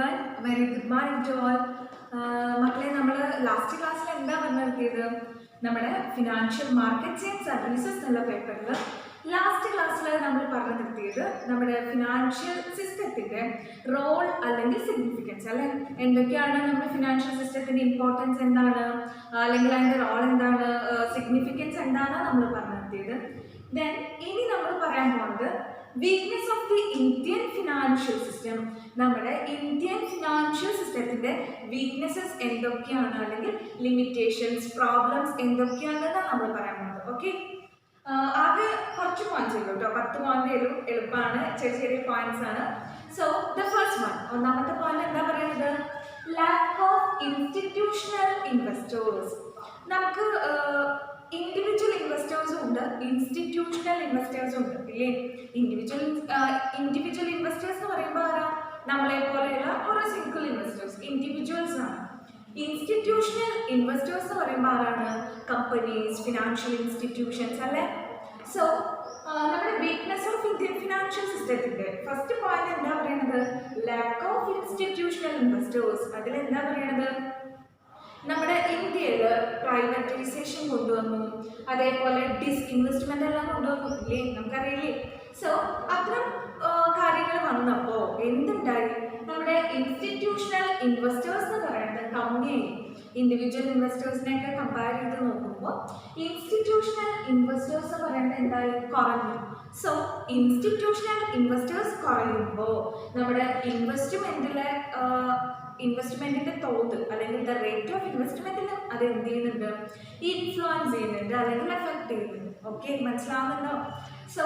everyone. Very good morning to all. മക്കളെ നമ്മൾ last ക്ലാസ്സിൽ എന്താ പറഞ്ഞു നിർത്തിയത്? നമ്മുടെ ഫിനാൻഷ്യൽ മാർക്കറ്റ്സ് ആൻഡ് സർവീസസ് എന്നുള്ള പേപ്പറിൽ ലാസ്റ്റ് ക്ലാസ്സിൽ നമ്മൾ പറഞ്ഞു നിർത്തിയത് നമ്മുടെ ഫിനാൻഷ്യൽ സിസ്റ്റത്തിൻ്റെ റോൾ അല്ലെങ്കിൽ സിഗ്നിഫിക്കൻസ്, അല്ലെ എന്തൊക്കെയാണ് നമ്മുടെ ഫിനാൻഷ്യൽ സിസ്റ്റത്തിൻ്റെ ഇമ്പോർട്ടൻസ് എന്താണ്, അല്ലെങ്കിൽ അതിൻ്റെ റോൾ എന്താണ്, സിഗ്നിഫിക്കൻസ് എന്താണ് നമ്മൾ പറഞ്ഞു നിർത്തിയത്. ദെൻ ഇനി നമ്മൾ പറയാൻ പോകുന്നത് weakness of the Indian financial system. നമ്മുടെ ഇന്ത്യൻ ഫിനാൻഷ്യൽ സിസ്റ്റത്തിൻ്റെ വീക്ക്നെസ്സസ് എന്തൊക്കെയാണ്, അല്ലെങ്കിൽ ലിമിറ്റേഷൻസ്, പ്രോബ്ലംസ് എന്തൊക്കെയാണെന്നാണ് നമ്മൾ പറയാൻ പോകുന്നത്. ഓക്കെ, ആകെ കുറച്ച് പോയിന്റ്സ് ഉള്ളൂ കേട്ടോ, 10 പോയിന്റ് എളുപ്പമാണ്, ചെറിയ ചെറിയ പോയിന്റ്സ് ആണ്. സോ ദ ഫസ്റ്റ് വൺ, ഒന്നാമത്തെ പോയിന്റ് എന്താ പറയുന്നത്? Lack of institutional investors. നമുക്ക് ഇൻഡിവിജ്വൽ ഇൻവെസ്റ്റേഴ്സും ഉണ്ട്, ഇൻസ്റ്റിറ്റ്യൂഷണൽ ഇൻവെസ്റ്റേഴ്സും ഉണ്ട്, ഇല്ലേ? ഇൻഡിവിജ്വൽ ഇൻവെസ്റ്റേഴ്സ് എന്ന് പറയുമ്പോൾ ആരാ? നമ്മളെ പോലെയുള്ള ഓരോ സിംഗിൾ ഇൻവെസ്റ്റേഴ്സ്, ഇൻഡിവിജ്വൽസ് ആണ്. ഇൻസ്റ്റിറ്റ്യൂഷണൽ ഇൻവെസ്റ്റേഴ്സ് എന്ന് പറയുമ്പോൾ ആരാണ്? കമ്പനീസ്, ഫിനാൻഷ്യൽ ഇൻസ്റ്റിറ്റ്യൂഷൻസ്, അല്ലേ? സോ നമ്മുടെ വീക്ക്നെസ് ഓഫ് ഇന്ത്യൻ ഫിനാൻഷ്യൽ സിസ്റ്റത്തിൻ്റെ ഫസ്റ്റ് പോയിന്റ് എന്താ പറയുന്നത്? Lack of institutional investors. അതിലെന്താ പറയണത്? നമ്മുടെ ഇന്ത്യയിൽ പ്രൈവറ്റൈസേഷൻ കൊണ്ടുവന്നു, അതേപോലെ ഡിസ്ഇൻവെസ്റ്റ്മെന്റ് എല്ലാം കൊണ്ടുവന്നു, ഇല്ലേ? നമുക്കറിയില്ലേ? സോ അത്തരം കാര്യങ്ങൾ വന്നപ്പോൾ എന്തുണ്ടായി? നമ്മുടെ ഇൻസ്റ്റിറ്റ്യൂഷണൽ ഇൻവെസ്റ്റേഴ്സ് എന്ന് പറയുന്നത് കമ്മിയായി. ഇൻഡിവിജ്വൽ ഇൻവെസ്റ്റേഴ്സിനെയൊക്കെ കമ്പയർ ചെയ്ത് നോക്കുമ്പോൾ ഇൻസ്റ്റിറ്റ്യൂഷണൽ ഇൻവെസ്റ്റേഴ്സ് എന്ന് പറയുന്നത് എന്തായി? കുറഞ്ഞു. സോ ഇൻസ്റ്റിറ്റ്യൂഷണൽ ഇൻവെസ്റ്റേഴ്സ് കുറയുമ്പോൾ നമ്മുടെ ഇൻവെസ്റ്റ്മെന്റിന്റെ തോത് അല്ലെങ്കിൽ ദ റേറ്റ് ഓഫ് ഇൻവെസ്റ്റ്മെന്റിന് അത് എന്ത് ചെയ്യുന്നുണ്ട്? ഇൻഫ്ലുവൻസ് ചെയ്യുന്നുണ്ട്, അല്ലെങ്കിൽ എഫക്ട് ചെയ്യുന്നുണ്ട്. ഓക്കെ, മനസ്സിലാവുന്നുണ്ടോ? സോ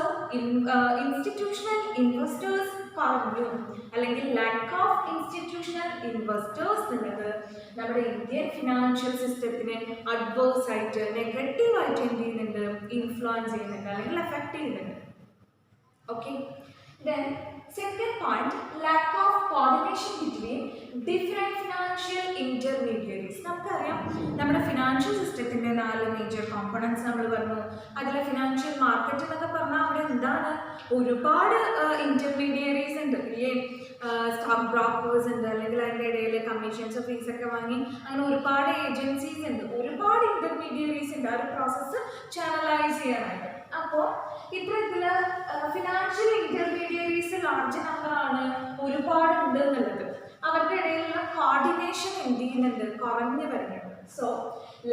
ഇൻസ്റ്റിറ്റ്യൂഷണൽ ഇൻവെസ്റ്റേഴ്സ് കുറഞ്ഞു, അല്ലെങ്കിൽ ലാക്ക് ഓഫ് ഇൻസ്റ്റിറ്റ്യൂഷണൽ ഇൻവെസ്റ്റേഴ്സ് എന്നുള്ളത് നമ്മുടെ ഇന്ത്യൻ ഫിനാൻഷ്യൽ സിസ്റ്റത്തിനെ അഡ്വേഴ്സ് ആയിട്ട്, നെഗറ്റീവായിട്ട് എന്ത് ചെയ്യുന്നുണ്ട്? ഇൻഫ്ലുവൻസ് ചെയ്യുന്നുണ്ട്, അല്ലെങ്കിൽ എഫക്ട് ചെയ്യുന്നുണ്ട്. Okay, then second point, lack of coordination between different financial intermediaries. നമുക്കറിയാം നമ്മുടെ ഫിനാൻഷ്യൽ സിസ്റ്റത്തിൻ്റെ 4 മേജർ കോമ്പണൻസ് നമ്മൾ പറഞ്ഞു. അതിലെ ഫിനാൻഷ്യൽ മാർക്കറ്റ് എന്നൊക്കെ പറഞ്ഞാൽ അവിടെ എന്താണ്? ഒരുപാട് ഇന്റർമീഡിയറീസ് ഉണ്ട്, ഇല്ലേ? സ്റ്റോക്ക് ബ്രോക്കേഴ്സ് ഉണ്ട്, അല്ലെങ്കിൽ അതിൻ്റെ ഇടയിൽ കമ്മീഷൻസ്, ഫീസ് ഒക്കെ വാങ്ങി അങ്ങനെ ഒരുപാട് ഏജൻസീസ് ഉണ്ട്, ഒരുപാട് ഇന്റർമീഡിയറീസ് ഉണ്ട് ആ ഒരു പ്രോസസ്സ് ചാനലൈസ് ചെയ്യാനായിട്ട്. അപ്പോൾ ഇത്തരത്തിൽ ഫിനാൻഷ്യൽ ഇന്റർമീഡിയറീസ് ലാർജ് നമ്പറാണ്, ഒരുപാടുണ്ട് എന്നുള്ളത്. അവരുടെ ഇടയിലുള്ള കോർഡിനേഷൻ എന്ത് ചെയ്യുന്നുണ്ട്? കുറഞ്ഞു വരുന്നുണ്ട്. So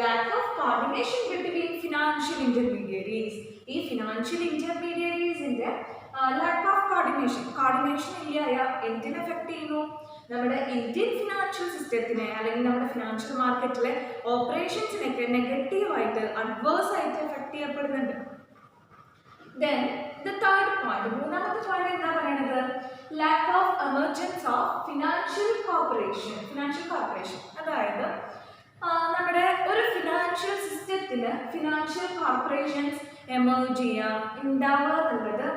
lack of coordination between financial intermediaries. ഈ ഫിനാൻഷ്യൽ ഇന്റർമീഡിയറീസിന്റെ ലാക്ക് ഓഫ് കോർഡിനേഷൻ ഇല്ലായ എന്തിനെ എഫക്ട് ചെയ്യുന്നു? നമ്മുടെ ഇന്ത്യൻ ഫിനാൻഷ്യൽ സിസ്റ്റത്തിനെ, അല്ലെങ്കിൽ നമ്മുടെ ഫിനാൻഷ്യൽ മാർക്കറ്റിലെ ഓപ്പറേഷൻസിനൊക്കെ നെഗറ്റീവായിട്ട്, അഡ്വേഴ്സ് ആയിട്ട് എഫക്ട് ചെയ്യപ്പെടുന്നുണ്ട്. Then the third point, മൂന്നാമത്തെ പോയിന്റ് എന്താ പറയുന്നത്? Lack of emergence of financial corporation. അതായത് നമ്മുടെ ഒരു ഫിനാൻഷ്യൽ സിസ്റ്റത്തിന് ഫിനാൻഷ്യൽ കോർപ്പറേഷൻസ് എമർജ് ഉണ്ടാവുക എന്നുള്ളത്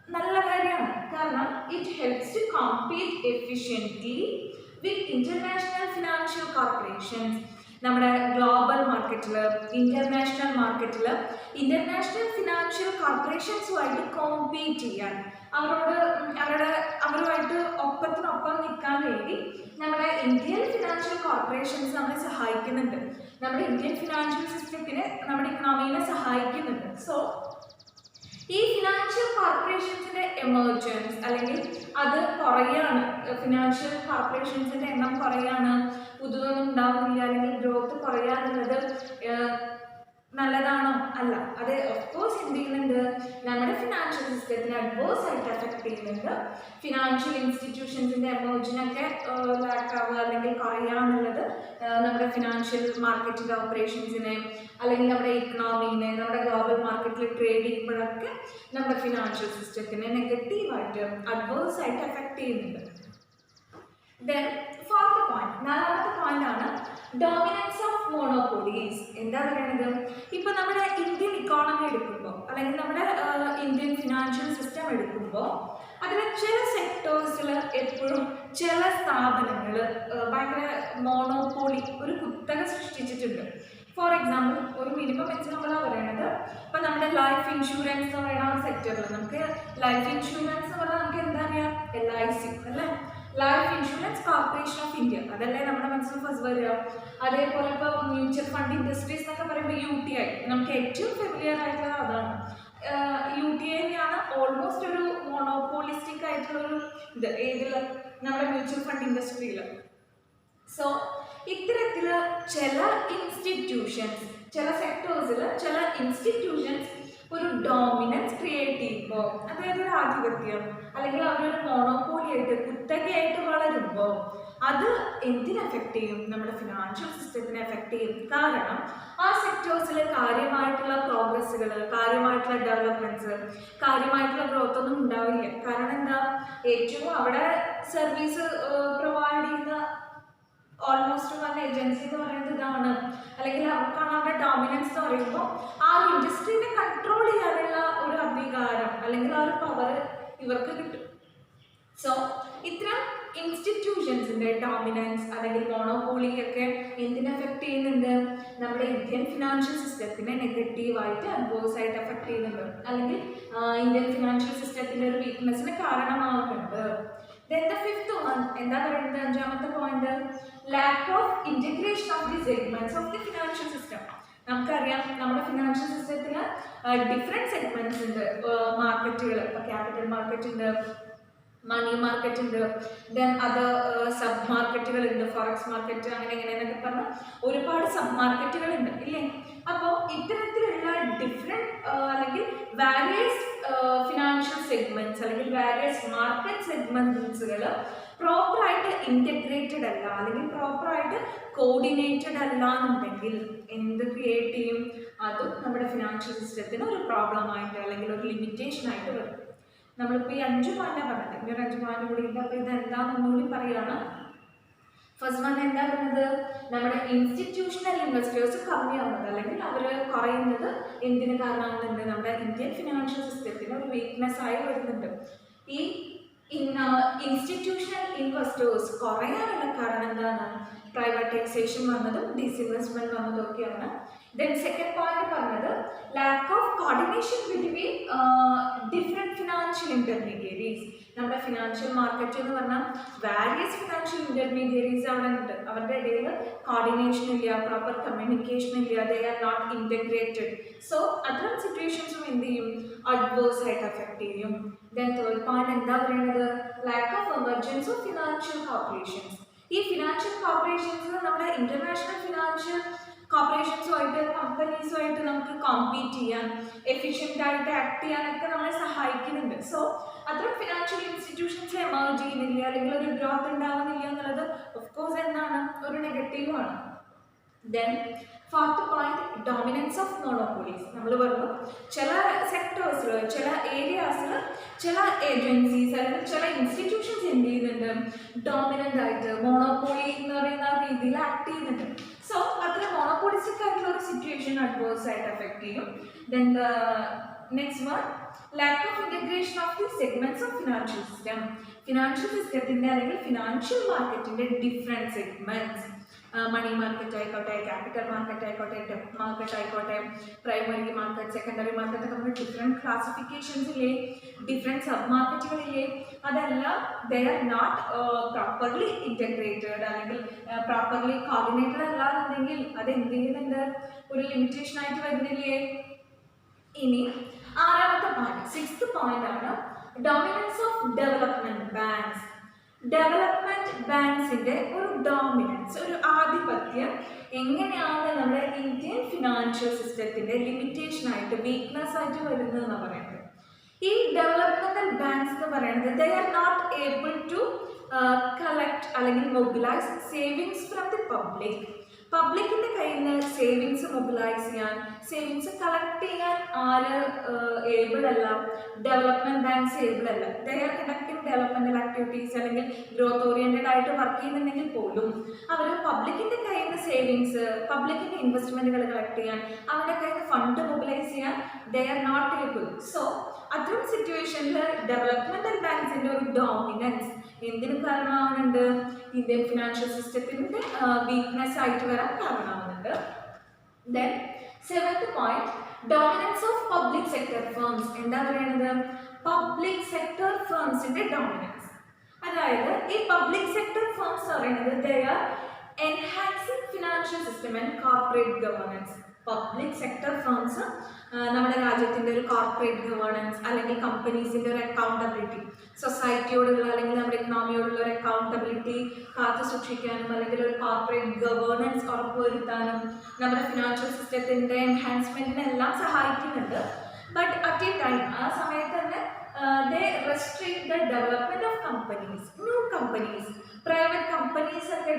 നല്ല കാര്യമാണ്. കാരണം it helps to compete efficiently with international financial corporations. നമ്മുടെ ഗ്ലോബൽ മാർക്കറ്റിൽ, ഇന്റർനാഷണൽ ഫിനാൻഷ്യൽ കോർപ്പറേഷൻസുമായിട്ട് കോമ്പീറ്റ് ചെയ്യാൻ, അവരുമായിട്ട് ഒപ്പത്തിനൊപ്പം നിൽക്കാൻ വേണ്ടി നമ്മുടെ ഇന്ത്യൻ ഫിനാൻഷ്യൽ കോർപ്പറേഷൻസ് നമ്മളെ സഹായിക്കുന്നുണ്ട്, നമ്മുടെ ഇന്ത്യൻ ഫിനാൻഷ്യൽ സിസ്റ്റത്തിനെ, നമ്മുടെ ഇക്കണോമിയെ സഹായിക്കുന്നുണ്ട്. സോ ഈ ഫിനാൻഷ്യൽ കോർപ്പറേഷൻസിന്റെ എമർജൻസ്, അല്ലെങ്കിൽ അത് കുറയാണ്, ഫിനാൻഷ്യൽ കോർപ്പറേഷൻസിന്റെ എണ്ണം കുറയാണ്, പുതുതൊന്നും ഉണ്ടാവുന്നില്ല, അല്ലെങ്കിൽ ഗ്രോത്ത് കുറയാന്നുള്ളത് നല്ലതാണോ? അല്ല. അത് ഓഫ്കോഴ്സ് എന്ത് ചെയ്യുന്നുണ്ട്? നമ്മുടെ ഫിനാൻഷ്യൽ സിസ്റ്റത്തിനെ അഡ്വേഴ്സ് ആയിട്ട് എഫക്ട് ചെയ്യുന്നുണ്ട്. ഫിനാൻഷ്യൽ ഇൻസ്റ്റിറ്റ്യൂഷൻസിന്റെ എമർജനൊക്കെ ലാക്കാവുക അല്ലെങ്കിൽ കുറയാന്നുള്ളത് നമ്മുടെ ഫിനാൻഷ്യൽ മാർക്കറ്റിന്റെ ഓപ്പറേഷൻസിനെ, അല്ലെങ്കിൽ നമ്മുടെ ഇക്കണോമിനെ, നമ്മുടെ ഗ്ലോബൽ മാർക്കറ്റിൽ ട്രേഡ് ചെയ്യുമ്പോഴൊക്കെ നമ്മുടെ ഫിനാൻഷ്യൽ സിസ്റ്റത്തിനെ നെഗറ്റീവായിട്ട്, അഡ്വേഴ്സ് ആയിട്ട് എഫക്ട് ചെയ്യുന്നുണ്ട്. ദെൻ ഫോർത്ത് പോയിന്റ്, നാലാമത്തെ പോയിന്റ് ആണ് ഡോമിനൻസ് ഓഫ് മോണോപോളീസ്. എന്താ പറയുന്നത്? ഇപ്പൊ നമ്മുടെ ഇന്ത്യൻ ഇക്കോണമി എടുക്കുമ്പോൾ, അല്ലെങ്കിൽ നമ്മുടെ ഇന്ത്യൻ ഫിനാൻഷ്യൽ സിസ്റ്റം എടുക്കുമ്പോൾ, അതിൽ ചില സെക്ടേഴ്സിൽ എപ്പോഴും ചില സ്ഥാപനങ്ങൾ ഭയങ്കര മോണോപോളി, ഒരു കുത്തക സൃഷ്ടിച്ചിട്ടുണ്ട്. ഫോർ എക്സാമ്പിൾ, ഒരു മിനിമം എക്സാമ്പിളാണ് പറയുന്നത്. ഇപ്പം നമ്മുടെ ലൈഫ് ഇൻഷുറൻസ് എന്ന് പറയുന്ന ഒരു സെക്ടറിൽ നമുക്ക് ലൈഫ് ഇൻഷുറൻസ് എന്ന് പറഞ്ഞാൽ നമുക്ക് എന്താ പറയുക? LIC അല്ലേ? Life insurance corporation of India, അതല്ലേ നമ്മുടെ മനസ്സിൽ ഫസ്റ്റ് വരിക. അതേപോലെ ഇപ്പോൾ മ്യൂച്വൽ ഫണ്ട് ഇൻഡസ്ട്രീസ് എന്നൊക്കെ പറയുമ്പോൾ UTI, നമുക്ക് ഏറ്റവും ഫെമിലിയർ ആയിട്ടുള്ളത് അതാണ്. UTI തന്നെയാണ് ഓൾമോസ്റ്റ് ഒരു മോണോപോളിസ്റ്റിക് ആയിട്ടുള്ളൊരു ഇത് ഏതിൽ, നമ്മുടെ മ്യൂച്വൽ ഫണ്ട് ഇൻഡസ്ട്രിയിൽ. സോ ഇത്തരത്തിൽ ചില ഇൻസ്റ്റിറ്റ്യൂഷൻസ്, ചില സെക്ടേഴ്സിൽ ചില ഇൻസ്റ്റിറ്റ്യൂഷൻസ് ഒരു ഡോമിനൻസ് ക്രിയേറ്റ് ചെയ്യുമ്പോൾ, അതായത് ഒരു ആധിപത്യം അല്ലെങ്കിൽ അവരൊരു മോണോപോളി ആയിട്ട് കുത്തകയായിട്ട് വളരുമ്പോൾ അത് എന്തിനെ എഫക്റ്റ് ചെയ്യും? നമ്മുടെ ഫിനാൻഷ്യൽ സിസ്റ്റത്തിനെ എഫക്റ്റ് ചെയ്യും. കാരണം ആ സെക്ടേഴ്സിൽ കാര്യമായിട്ടുള്ള പ്രോഗ്രസ്സുകൾ, കാര്യമായിട്ടുള്ള ഡെവലപ്മെന്റ്സ്, കാര്യമായിട്ടുള്ള ഗ്രോത്ത് ഒന്നും ഉണ്ടാവില്ല. കാരണം എന്താ, ഏറ്റവും അവിടെ സർവീസ് പ്രൊവൈഡ് ചെയ്യുന്ന ഓൾമോസ്റ്റ് വൺ ഏജൻസി എന്ന് പറയുന്നത് ഇതാണ്, അല്ലെങ്കിൽ അവർക്കാണ് അവരുടെ ഡോമിനൻസ് എന്ന് പറയുമ്പോൾ ആ ഒരു ഇൻഡസ്ട്രീനെ കൺട്രോൾ ചെയ്യാനുള്ള ഒരു അധികാരം അല്ലെങ്കിൽ ആ ഒരു പവർ ഇവർക്ക് കിട്ടും. സോ ഇത്തരം ഇൻസ്റ്റിറ്റ്യൂഷൻസിൻ്റെ ഡോമിനൻസ് അല്ലെങ്കിൽ മോണോപോളിയൊക്കെ എന്തിനെ എഫക്റ്റ് ചെയ്യുന്നുണ്ട്? നമ്മുടെ ഇന്ത്യൻ ഫിനാൻഷ്യൽ സിസ്റ്റത്തിനെ നെഗറ്റീവായിട്ട് അഡ്വേഴ്സ് ആയിട്ട് എഫക്റ്റ് ചെയ്യുന്നുണ്ട്, അല്ലെങ്കിൽ ഇന്ത്യൻ ഫിനാൻഷ്യൽ സിസ്റ്റത്തിൻ്റെ ഒരു വീക്ക്നെസ്സിന് കാരണമാകുന്നുണ്ട്. Then the fifth one, എന്താ പറയുന്നത്, അഞ്ചാമത്തെ point, lack of integration of the segments of the financial system. നമുക്കറിയാം നമ്മുടെ ഫിനാൻഷ്യൽ സിസ്റ്റത്തിന് ഡിഫറെൻറ്റ് സെഗ്മെന്റ്സ് ഉണ്ട്. മാർക്കറ്റുകൾ, ഇപ്പോൾ ക്യാപിറ്റൽ മാർക്കറ്റ് ഉണ്ട്, മണി മാർക്കറ്റ് ഉണ്ട്, ദെൻ അത് സബ് മാർക്കറ്റുകൾ ഉണ്ട്, ഫോറക്സ് മാർക്കറ്റ്, അങ്ങനെ എങ്ങനെയെന്നൊക്കെ പറഞ്ഞാൽ ഒരുപാട് സബ് മാർക്കറ്റുകൾ ഉണ്ട് ഇല്ലേ. അപ്പോൾ ഇത്തരത്തിലുള്ള ഡിഫറെൻറ്റ് അല്ലെങ്കിൽ വാരിയസ് ഫിനാൻഷ്യൽ സെഗ്മെന്റ്സ് അല്ലെങ്കിൽ വാരിയസ് മാർക്കറ്റ് സെഗ്മെന്റ്സുകൾ പ്രോപ്പറായിട്ട് ഇൻറ്റഗ്രേറ്റഡ് അല്ല അല്ലെങ്കിൽ പ്രോപ്പറായിട്ട് കോർഡിനേറ്റഡ് അല്ല എന്നുണ്ടെങ്കിൽ എന്ത് ക്രിയേറ്റ് ചെയ്യും? അതും നമ്മുടെ ഫിനാൻഷ്യൽ സിസ്റ്റത്തിന് ഒരു പ്രോബ്ലമായിട്ട് അല്ലെങ്കിൽ ഒരു ലിമിറ്റേഷൻ ആയിട്ട് വരും. നമ്മളിപ്പോൾ ഈ 5 പോയിന്റാണ് പറഞ്ഞത്, ഇനി ഒരു 5 പോയിന്റ് കൂടി ഉണ്ട്. അപ്പോൾ ഇത് എന്താണെന്നൊന്നുകൂടി പറയുകയാണ്. ഫസ്റ്റ് വൺ എന്താ പറയുന്നത്, നമ്മുടെ ഇൻസ്റ്റിറ്റ്യൂഷണൽ ഇൻവെസ്റ്റേഴ്സ് കമ്മിയാവുന്നത് അല്ലെങ്കിൽ അവർ കുറയുന്നത് എന്തിന് കാരണമാകുന്നുണ്ട്? നമ്മുടെ ഇന്ത്യൻ ഫിനാൻഷ്യൽ സിസ്റ്റത്തിന് ഒരു വീക്ക്നെസ് ആയി വരുന്നുണ്ട്. ഈ ഇൻസ്റ്റിറ്റ്യൂഷണൽ ഇൻവെസ്റ്റേഴ്സ് കുറയാനുള്ള കാരണം എന്താണ്? പ്രൈവറ്റൈസേഷൻ വന്നതും ഡിസ്ഇൻവെസ്റ്റ്മെന്റ് വന്നതും ഒക്കെയാണ്. ദെൻ സെക്കൻഡ് പോയിന്റ് പറഞ്ഞത് lack of coordination between different financial intermediaries. നമ്മുടെ ഫിനാൻഷ്യൽ മാർക്കറ്റ് എന്ന് പറഞ്ഞാൽ വാരിയസ് ഫിനാൻഷ്യൽ ഇന്റർമീഡിയറീസ് അവിടെ ഉണ്ട്, അവരുടെ ഇടയിൽ കോർഡിനേഷൻ ഇല്ല, പ്രോപ്പർ കമ്മ്യൂണിക്കേഷൻ ഇല്ല, they are not integrated. So അത്തരം സിറ്റുവേഷൻസും എന്ത് ചെയ്യും? അഡ്വേഴ്സ് ആയിട്ട് എഫക്റ്റ് ചെയ്യും. ദെൻ തേർഡ് പോയിന്റ് എന്താ പറയുന്നത്, lack of emergence of financial corporations. ഈ ഫിനാൻഷ്യൽ കോർപ്പറേഷൻസ് നമ്മുടെ ഇന്റർനാഷണൽ ഫിനാൻഷ്യൽ കോർപ്പറേഷൻസുമായിട്ട് കമ്പനീസുമായിട്ട് നമുക്ക് കോമ്പീറ്റ് ചെയ്യാൻ, എഫിഷ്യൻ്റ് ആയിട്ട് ആക്ട് ചെയ്യാനൊക്കെ നമ്മളെ സഹായിക്കുന്നുണ്ട്. സോ അത്തരം ഫിനാൻഷ്യൽ ഇൻസ്റ്റിറ്റ്യൂഷൻസ് എമർജ് ചെയ്യുന്നില്ല അല്ലെങ്കിൽ ഒരു ഗ്രോത്ത് ഉണ്ടാവുന്നില്ല എന്നുള്ളത് ഓഫ് കോഴ്സ് എന്താണ്? ഒരു നെഗറ്റീവാണ്. Then fourth point, dominance of monopolies. നമ്മൾ പറഞ്ഞു ചില സെക്ടേഴ്സിൽ, ചില ഏരിയാസിൽ ചില ഏജൻസീസ് അല്ലെങ്കിൽ ചില ഇൻസ്റ്റിറ്റ്യൂഷൻസ് എന്ത് ചെയ്യുന്നുണ്ട്? ഡോമിനൻ്റ് ആയിട്ട് മോണോപോളി എന്ന് പറയുന്ന രീതിയിൽ ആക്ട് ചെയ്യുന്നുണ്ട്. സോ അത്ര മോണോപോളിസ്റ്റിക് ആയിട്ടുള്ള ഒരു സിറ്റുവേഷൻ അഡ്വേഴ്സ് ആയിട്ട് എഫക്ട് ചെയ്യും. Then the next one, lack of integration of the segments of financial system. Financial സിസ്റ്റത്തിൻ്റെ അല്ലെങ്കിൽ ഫിനാൻഷ്യൽ മാർക്കറ്റിൻ്റെ ഡിഫറെൻറ്റ് സെഗ്മെന്റ്സ്, മണി മാർക്കറ്റ് ആയിക്കോട്ടെ, ക്യാപിറ്റൽ മാർക്കറ്റ് ആയിക്കോട്ടെ, ഡെപ്റ്റ് മാർക്കറ്റ് ആയിക്കോട്ടെ, പ്രൈമറി മാർക്കറ്റ്, സെക്കൻഡറി മാർക്കറ്റ് ഒക്കെ നമ്മൾ ഡിഫറെൻറ്റ് ക്ലാസിഫിക്കേഷൻസ് ഇല്ലേ, ഡിഫറെൻറ്റ് സബ് മാർക്കറ്റുകളില്ലേ, അതെല്ലാം they are not properly integrated അല്ലെങ്കിൽ പ്രോപ്പർലി കോർഡിനേറ്റഡ് അല്ല എന്നുണ്ടെങ്കിൽ അത് എന്ത് ചെയ്യുന്നുണ്ട്? ഒരു ലിമിറ്റേഷൻ ആയിട്ട് വരുന്നില്ലേ. ഇനി ആറാമത്തെ പോയിന്റ്, സിക്സ്ത് പോയിന്റ് ആണ് dominance of development banks. Development ബാങ്ക്സിന്റെ ഒരു ഡോമിനൻസ്, ഒരു ആധിപത്യം എങ്ങനെയാണ് നമ്മുടെ ഇന്ത്യൻ ഫിനാൻഷ്യൽ സിസ്റ്റത്തിന്റെ ലിമിറ്റേഷൻ ആയിട്ട്, വീക്ക്നെസ് ആയിട്ട് വരുന്നതെന്ന് പറയുന്നത്. ഈ ഡെവലപ്മെന്റൽ ബാങ്ക്സ് എന്ന് പറയുന്നത് they are not able to collect അല്ലെങ്കിൽ mobilise savings from the public. പബ്ലിക്കിൻ്റെ കയ്യിൽ നിന്ന് സേവിങ്സ് മൊബിലൈസ് ചെയ്യാൻ, സേവിങ്സ് കളക്ട് ചെയ്യാൻ ആര് ഏബിൾ അല്ല? ഡെവലപ്മെന്റ് ബാങ്ക്സ് ഏബിൾ അല്ല. They are conducting developmental activities അല്ലെങ്കിൽ ഗ്രോത്ത് ഓറിയന്റഡ് ആയിട്ട് വർക്ക് ചെയ്യുന്നുണ്ടെങ്കിൽ പോലും അവർ പബ്ലിക്കിൻ്റെ കയ്യിൽ നിന്ന് സേവിങ്സ്, പബ്ലിക്കിൻ്റെ ഇൻവെസ്റ്റ്മെന്റുകൾ കളക്ട് ചെയ്യാൻ, അവരുടെ കയ്യിൽ നിന്ന് ഫണ്ട് മൊബിലൈസ് ചെയ്യാൻ they are not able. So അത്തരം സിറ്റുവേഷനിൽ ഡെവലപ്മെന്റൽ ബാങ്ക്സിന്റെ ഒരു ഡോമിനൻസ് എന്തിനു കാരണമാവുന്നുണ്ട്? ഇന്ത്യൻ ഫിനാൻഷ്യൽ സിസ്റ്റത്തിന്റെ വീക്ക്നെസ് ആയിട്ട് വരാൻ കാരണമാവുന്നുണ്ട്. Then seventh point, dominance of public sector firms. എന്താ പറയുന്നത്? പബ്ലിക് സെക്ടർ ഫേംസിന്റെ ഡോമിനൻസ്. അതായത് ഈ പബ്ലിക് സെക്ടർ ഫേംസ് പറയുന്നത് they are enhancing financial system and corporate governance. Public sector firms നമ്മുടെ രാജ്യത്തിൻ്റെ ഒരു കോർപ്പറേറ്റ് ഗവേണൻസ് അല്ലെങ്കിൽ കമ്പനീസിൻ്റെ ഒരു അക്കൗണ്ടബിലിറ്റി, സൊസൈറ്റിയോടുള്ള അല്ലെങ്കിൽ നമ്മുടെ ഇക്കണോമിയോടുള്ള ഒരു അക്കൗണ്ടബിലിറ്റി കാത്തു സൂക്ഷിക്കാനും അല്ലെങ്കിൽ ഒരു കോർപ്പറേറ്റ് ഗവേണൻസ് ഉറപ്പുവരുത്താനും നമ്മുടെ ഫിനാൻഷ്യൽ സിസ്റ്റത്തിൻ്റെ എൻഹാൻസ്മെൻറ്റിനെല്ലാം സഹായിക്കുന്നുണ്ട്. ബട്ട് അറ്റ് എ ടൈം ആ സമയത്ത് തന്നെ they restrict the development of companies, new companies, private companies ഒക്കെ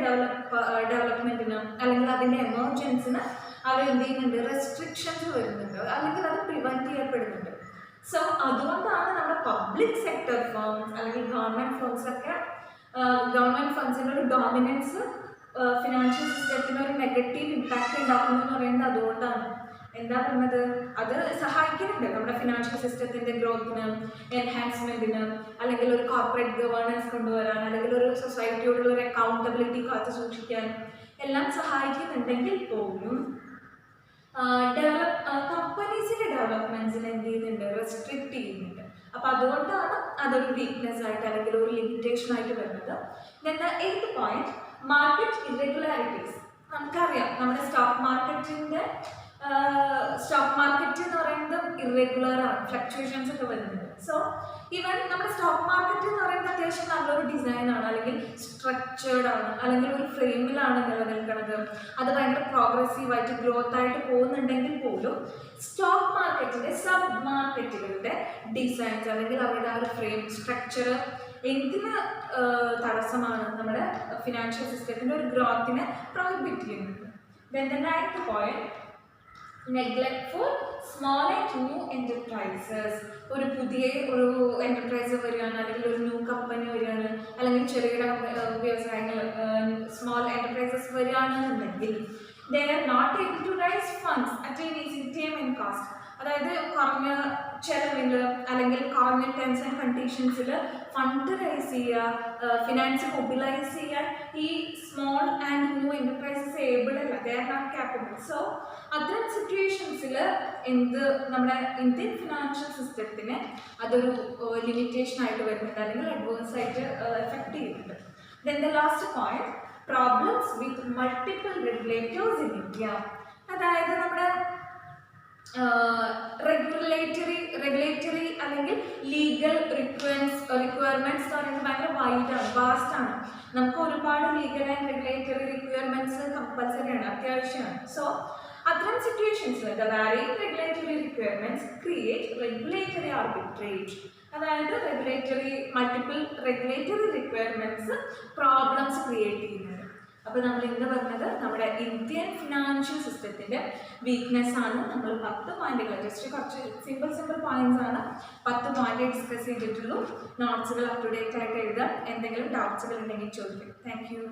ഡെവലപ്മെൻറ്റിന് അല്ലെങ്കിൽ അതിൻ്റെ എമർജൻസിന് അവർ എന്ത് ചെയ്യുന്നുണ്ട്, റെസ്ട്രിക്ഷൻസ് വരുന്നുണ്ട് അല്ലെങ്കിൽ അത് പ്രിവെൻറ്റ് ചെയ്യപ്പെടുന്നുണ്ട്. സോ അതുകൊണ്ടാണ് നമ്മുടെ പബ്ലിക് സെക്ടർ ഫേംസ് അല്ലെങ്കിൽ ഗവൺമെൻറ് ഫേംസ് ഒക്കെ ഗവൺമെൻറ് ഫണ്ട്സിൻ്റെ ഒരു ഡോമിനൻസ് ഫിനാൻഷ്യൽ സിസ്റ്റത്തിന് ഒരു നെഗറ്റീവ് ഇമ്പാക്റ്റ് ഉണ്ടാക്കുന്നു എന്ന് പറയുന്നത് അതുകൊണ്ടാണ്. എന്താ പറഞ്ഞത്, അത് സഹായിക്കുന്നുണ്ട് നമ്മുടെ ഫിനാൻഷ്യൽ സിസ്റ്റത്തിൻ്റെ ഗ്രോത്തിന്, എൻഹാൻസ്മെൻറ്റിന്, അല്ലെങ്കിൽ ഒരു കോർപ്പറേറ്റ് ഗവേണൻസ് കൊണ്ടുവരാൻ, അല്ലെങ്കിൽ ഒരു സൊസൈറ്റിയോടുള്ള ഒരു അക്കൗണ്ടബിലിറ്റി കാത്തു സൂക്ഷിക്കാൻ എല്ലാം സഹായിക്കുന്നുണ്ടെങ്കിൽ പോലും കമ്പനീസിൻ്റെ ഡെവലപ്മെൻറ്റ്സിന് എന്ത് ചെയ്യുന്നുണ്ട്, റെസ്ട്രിക്റ്റ് ചെയ്യുന്നുണ്ട്. അപ്പോൾ അതുകൊണ്ടാണ് അതൊരു വീക്ക്നെസ് ആയിട്ട് അല്ലെങ്കിൽ ഒരു ലിമിറ്റേഷൻ ആയിട്ട് വരുന്നത്. Then the 8th point, market irregularities. നമുക്കറിയാം നമ്മുടെ സ്റ്റോക്ക് മാർക്കറ്റ് എന്ന് പറയുന്നത് ഇറഗുലർ ആണ്, ഫ്ലക്ച്വേഷൻസ് ഒക്കെ വരുന്നുണ്ട്. സോ ഈവൻ നമ്മുടെ സ്റ്റോക്ക് മാർക്കറ്റ് എന്ന് പറയുന്നത് അത്യാവശ്യം നല്ലൊരു ഡിസൈനാണ്, അല്ലെങ്കിൽ സ്ട്രക്ചേർഡ് ആണ്, അല്ലെങ്കിൽ ഒരു ഫ്രെയിമിലാണ് നിലനിൽക്കുന്നത്. അത് ഭയങ്കര പ്രോഗ്രസീവായിട്ട് ഗ്രോത്ത് ആയിട്ട് പോകുന്നുണ്ടെങ്കിൽ പോലും സ്റ്റോക്ക് മാർക്കറ്റിൻ്റെ സബ് മാർക്കറ്റുകളുടെ ഡിസൈൻസ് അല്ലെങ്കിൽ അവരുടെ ആ ഒരു ഫ്രെയിം സ്ട്രക്ചർ എന്തിന് തടസ്സമാണ്, നമ്മുടെ ഫിനാൻഷ്യൽ സിസ്റ്റത്തിൻ്റെ ഒരു ഗ്രോത്തിനെ പ്രോഹിബിറ്റ് ചെയ്യുന്നുണ്ട്. Then the 9th point, neglect for small and new enterprises. ഒരു പുതിയ ഒരു എൻ്റർപ്രൈസ് വരികയാണ്, അല്ലെങ്കിൽ ഒരു ന്യൂ കമ്പനി വരികയാണ്, അല്ലെങ്കിൽ ചെറുകിട വ്യവസായങ്ങൾ സ്മോൾ എൻ്റർപ്രൈസസ് വരികയാണെന്നുണ്ടെങ്കിൽ they are not able to raise funds at an easy time and cost. അതായത് കുറഞ്ഞ ചെലവിൽ അല്ലെങ്കിൽ കുറഞ്ഞ ടേംസ് ആൻഡ് കണ്ടീഷൻസിൽ ഫണ്ട് റൈസ് ചെയ്യുക, ഫിനാൻസ് മൊബിലൈസ് ചെയ്യാൻ ഈ small and new enterprises able അല്ല, they are not capable. So അത്തരം സിറ്റുവേഷൻസിൽ നമ്മുടെ ഇന്ത്യൻ ഫിനാൻഷ്യൽ സിസ്റ്റത്തിന് അതൊരു ലിമിറ്റേഷൻ ആയിട്ട് വരുന്നുണ്ട്, അല്ലെങ്കിൽ അഡ്വേഴ്സ് ആയിട്ട് എഫക്റ്റ് ചെയ്യുന്നുണ്ട്. Then the last point, problems with multiple regulators in India. അതായത് നമ്മുടെ റെഗുലേറ്ററി അല്ലെങ്കിൽ ലീഗൽ റിക്വയർമെൻറ്റ്സ് എന്ന് പറയുന്നത് ഭയങ്കര വൈഡാണ്, വാസ്റ്റാണ്. നമുക്ക് ഒരുപാട് ലീഗൽ ആൻഡ് റെഗുലേറ്ററി റിക്വയർമെൻറ്റ്സ് കമ്പൽസറിയാണ്, അത്യാവശ്യമാണ്. സോ അത്തരം സിറ്റുവേഷൻസിൽ the varying regulatory requirements create regulatory arbitrage. അതായത് multiple regulatory requirements problems create ചെയ്യുന്നുണ്ട്. അപ്പോൾ നമ്മൾ ഇന്ന് പറഞ്ഞത് നമ്മുടെ ഇന്ത്യൻ ഫിനാൻഷ്യൽ സിസ്റ്റത്തിൻ്റെ വീക്ക്നെസ് ആണ്. നമ്മൾ 10 പോയിന്റുകൾ, ജസ്റ്റ് കുറച്ച് സിമ്പിൾ പോയിന്റ്സ് ആണ്, 10 പോയിന്റ് ഡിസ്കസ് ചെയ്തിട്ടുള്ളൂ. നോട്ട്സുകൾ അപ് ടു ഡേറ്റ് ആയിട്ട് എഴുതാം. എന്തെങ്കിലും ഡൗട്ട്സുകൾ ഉണ്ടെങ്കിൽ ചോദിക്കും. Thank you.